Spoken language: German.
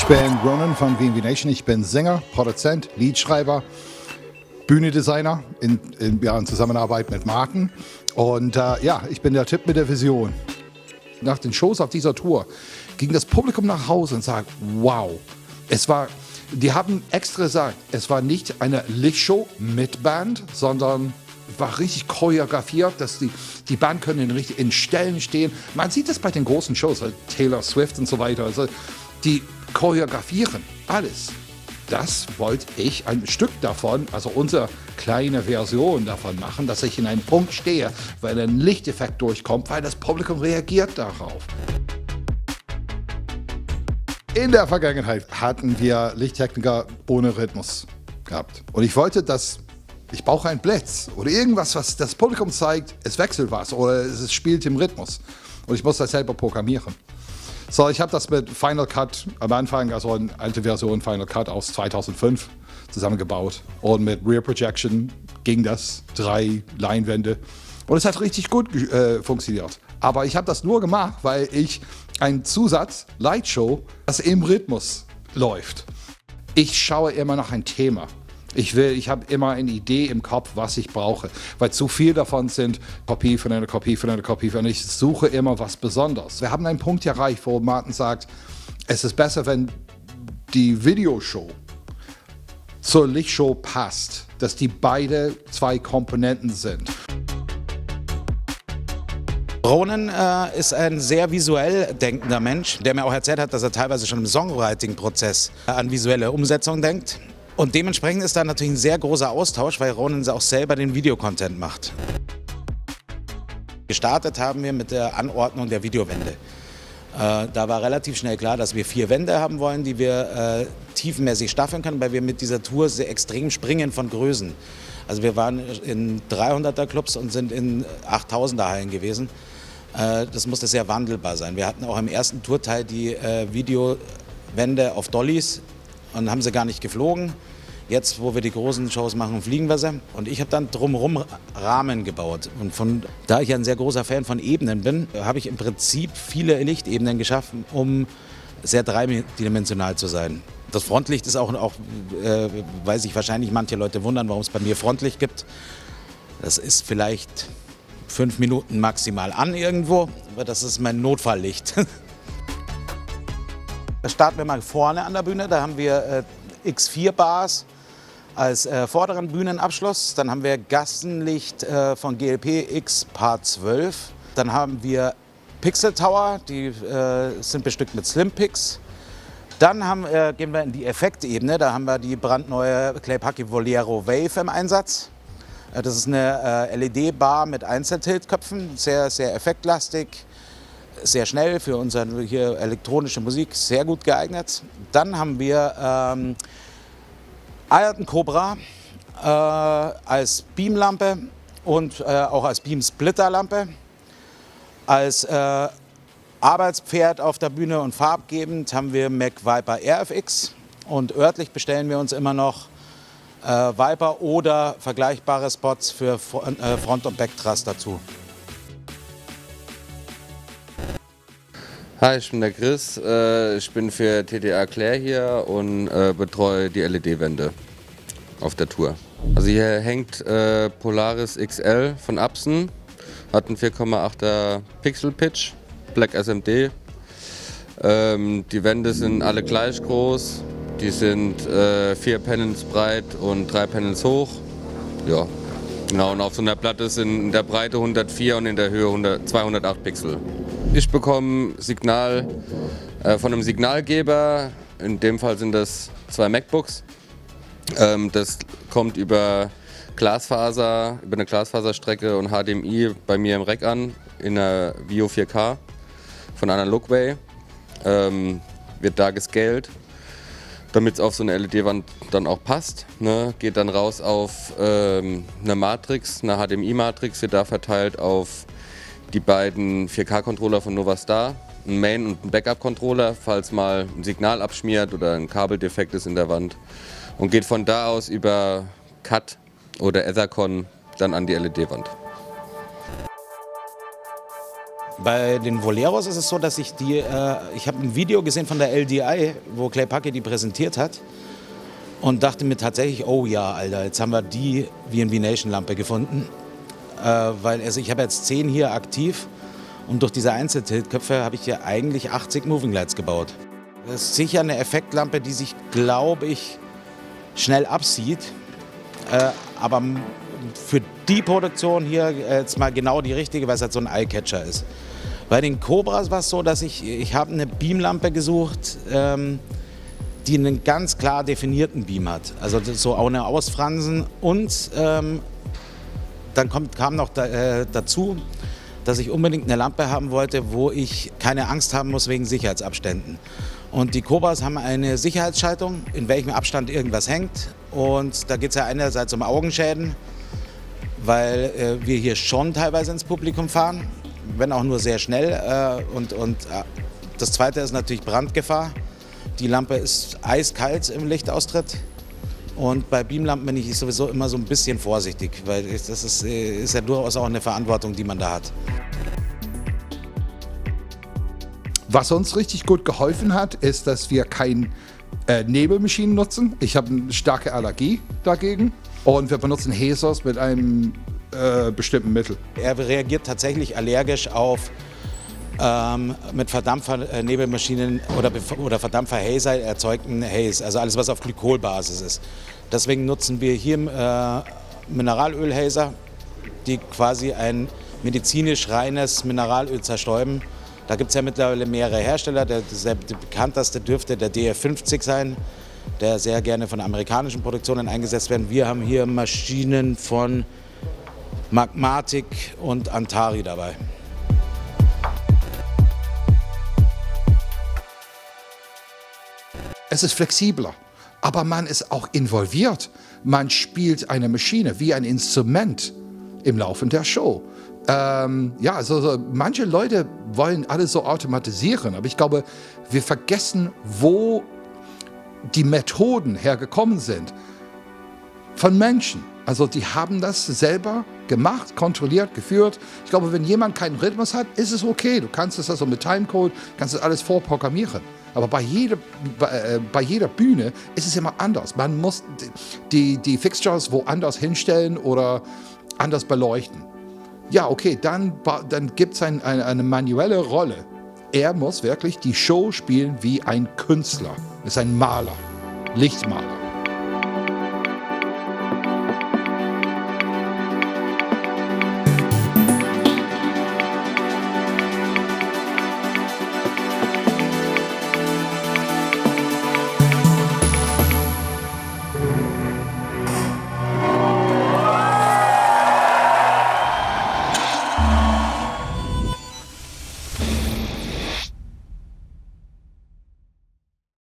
Ich bin Ronan von VNV Nation. Ich bin Sänger, Produzent, Liedschreiber, Bühnendesigner in Zusammenarbeit mit Marken. Und ich bin der Typ mit der Vision. Nach den Shows auf dieser Tour ging das Publikum nach Hause und sagte, wow, die haben extra gesagt, es war nicht eine Lichtshow mit Band, sondern war richtig choreografiert, dass die Band können in Stellen stehen. Man sieht das bei den großen Shows, halt Taylor Swift und so weiter. Also die choreografieren alles. Das wollte ich ein Stück davon, also unsere kleine Version davon machen, dass ich in einem Punkt stehe, weil ein Lichteffekt durchkommt, weil das Publikum reagiert darauf. In der Vergangenheit hatten wir Lichttechniker ohne Rhythmus gehabt. Und ich wollte, ich brauche einen Blitz oder irgendwas, was das Publikum zeigt, es wechselt was oder es spielt im Rhythmus. Und ich muss das selber programmieren. So, ich habe das mit Final Cut am Anfang, also eine alte Version Final Cut aus 2005 zusammengebaut. Und mit Rear Projection ging das, 3 Leinwände. Und es hat richtig gut funktioniert. Aber ich habe das nur gemacht, weil ich einen Zusatz, Lightshow, das im Rhythmus läuft. Ich schaue immer nach ein Thema. Ich habe immer eine Idee im Kopf, was ich brauche, weil zu viel davon sind Kopie von einer Kopie von einer Kopie von einer. Ich suche immer was Besonderes. Wir haben einen Punkt erreicht, wo Martin sagt, es ist besser, wenn die Videoshow zur Lichtshow passt, dass die beide 2 Komponenten sind. Ronan ist ein sehr visuell denkender Mensch, der mir auch erzählt hat, dass er teilweise schon im Songwriting-Prozess an visuelle Umsetzung denkt. Und dementsprechend ist da natürlich ein sehr großer Austausch, weil Ronan auch selber den Videocontent macht. Gestartet haben wir mit der Anordnung der Videowände. Da war relativ schnell klar, dass wir 4 Wände haben wollen, die wir tiefenmäßig staffeln können, weil wir mit dieser Tour sehr extrem springen von Größen. Also wir waren in 300er Clubs und sind in 8000er Hallen gewesen. Das musste sehr wandelbar sein. Wir hatten auch im ersten Tourteil die Videowände auf Dollys und haben sie gar nicht geflogen. Jetzt, wo wir die großen Shows machen, fliegen wir sie. Und ich habe dann drumherum Rahmen gebaut. Und da ich ein sehr großer Fan von Ebenen bin, habe ich im Prinzip viele Lichtebenen geschaffen, um sehr dreidimensional zu sein. Das Frontlicht ist auch weil sich wahrscheinlich manche Leute wundern, warum es bei mir Frontlicht gibt. Das ist vielleicht 5 Minuten maximal an irgendwo, aber das ist mein Notfalllicht. Da starten wir mal vorne an der Bühne, da haben wir X4 Bars als vorderen Bühnenabschluss. Dann haben wir Gassenlicht von GLP X Part 12. Dann haben wir Pixel Tower, die sind bestückt mit Slim Pix. Dann gehen wir in die Effektebene, da haben wir die brandneue Clay Packy Volero Wave im Einsatz. Das ist eine LED-Bar mit Einzeltiltköpfen, sehr, sehr effektlastig. Sehr schnell für unsere hier elektronische Musik, sehr gut geeignet. Dann haben wir Iron Cobra als Beamlampe und auch als Beam-Splitter-Lampe. Als Arbeitspferd auf der Bühne und farbgebend haben wir Mac Viper RFX. Und örtlich bestellen wir uns immer noch Viper oder vergleichbare Spots für Front- und Backthrust dazu. Hi, ich bin der Chris. Ich bin für TTA Claire hier und betreue die LED-Wände auf der Tour. Also hier hängt Polaris XL von Epson, hat einen 4,8er Pixel Pitch, Black SMD. Die Wände sind alle gleich groß, die sind 4 Panels breit und 3 Panels hoch. Ja, genau, und auf so einer Platte sind in der Breite 104 und in der Höhe 208 Pixel. Ich bekomme Signal von einem Signalgeber, in dem Fall sind das 2 MacBooks. Das kommt über eine Glasfaserstrecke und HDMI bei mir im Rack an, in der Vio 4K. von Analogway, wird da gescaled, damit es auf so eine LED-Wand dann auch passt. Ne? Geht dann raus auf eine Matrix, eine HDMI-Matrix, wird da verteilt auf die beiden 4K-Controller von Novastar, ein Main- und ein Backup-Controller, falls mal ein Signal abschmiert oder ein Kabeldefekt ist in der Wand. Und geht von da aus über CAT oder Ethercon dann an die LED-Wand. Bei den Voleros ist es so, dass ich habe ein Video gesehen von der LDI, wo Clay Puckett die präsentiert hat und dachte mir tatsächlich, oh ja, Alter, jetzt haben wir die VNV Nation Lampe gefunden, weil ich habe jetzt 10 hier aktiv und durch diese Einzeltiltköpfe habe ich hier eigentlich 80 Moving Lights gebaut. Das ist sicher eine Effektlampe, die sich, glaube ich, schnell absieht, aber für die Produktion hier jetzt mal genau die richtige, weil es halt so ein Eyecatcher ist. Bei den Cobras war es so, dass ich habe eine Beamlampe gesucht, die einen ganz klar definierten Beam hat. Also so ohne Ausfransen. Und dann kam noch dazu, dass ich unbedingt eine Lampe haben wollte, wo ich keine Angst haben muss wegen Sicherheitsabständen. Und die Cobras haben eine Sicherheitsschaltung, in welchem Abstand irgendwas hängt. Und da geht es ja einerseits um Augenschäden, weil wir hier schon teilweise ins Publikum fahren, wenn auch nur sehr schnell. Und das Zweite ist natürlich Brandgefahr. Die Lampe ist eiskalt im Lichtaustritt. Und bei Beamlampen bin ich sowieso immer so ein bisschen vorsichtig, weil das ist ja durchaus auch eine Verantwortung, die man da hat. Was uns richtig gut geholfen hat, ist, dass wir keine Nebelmaschinen nutzen. Ich habe eine starke Allergie dagegen. Und wir benutzen Hazers mit einem bestimmten Mittel. Er reagiert tatsächlich allergisch auf mit Verdampfer-Nebelmaschinen oder Verdampfer-Hazer erzeugten Haze, also alles, was auf Glykolbasis ist. Deswegen nutzen wir hier Mineralöl-Hazer, die quasi ein medizinisch reines Mineralöl zerstäuben. Da gibt es ja mittlerweile mehrere Hersteller. Der bekannteste dürfte der DF50 sein, der sehr gerne von amerikanischen Produktionen eingesetzt wird. Wir haben hier Maschinen von Magmatic und Antari dabei. Es ist flexibler, aber man ist auch involviert. Man spielt eine Maschine wie ein Instrument im Laufe der Show. Also manche Leute wollen alles so automatisieren, aber ich glaube, wir vergessen, wo die Methoden hergekommen sind. Von Menschen. Also die haben das selber gemacht, kontrolliert, geführt. Ich glaube, wenn jemand keinen Rhythmus hat, ist es okay. Du kannst es also mit Timecode, kannst das alles vorprogrammieren. Aber bei jeder Bühne ist es immer anders. Man muss die Fixtures woanders hinstellen oder anders beleuchten. Ja, okay, dann gibt es eine manuelle Rolle. Er muss wirklich die Show spielen wie ein Künstler. Er ist ein Maler, Lichtmaler.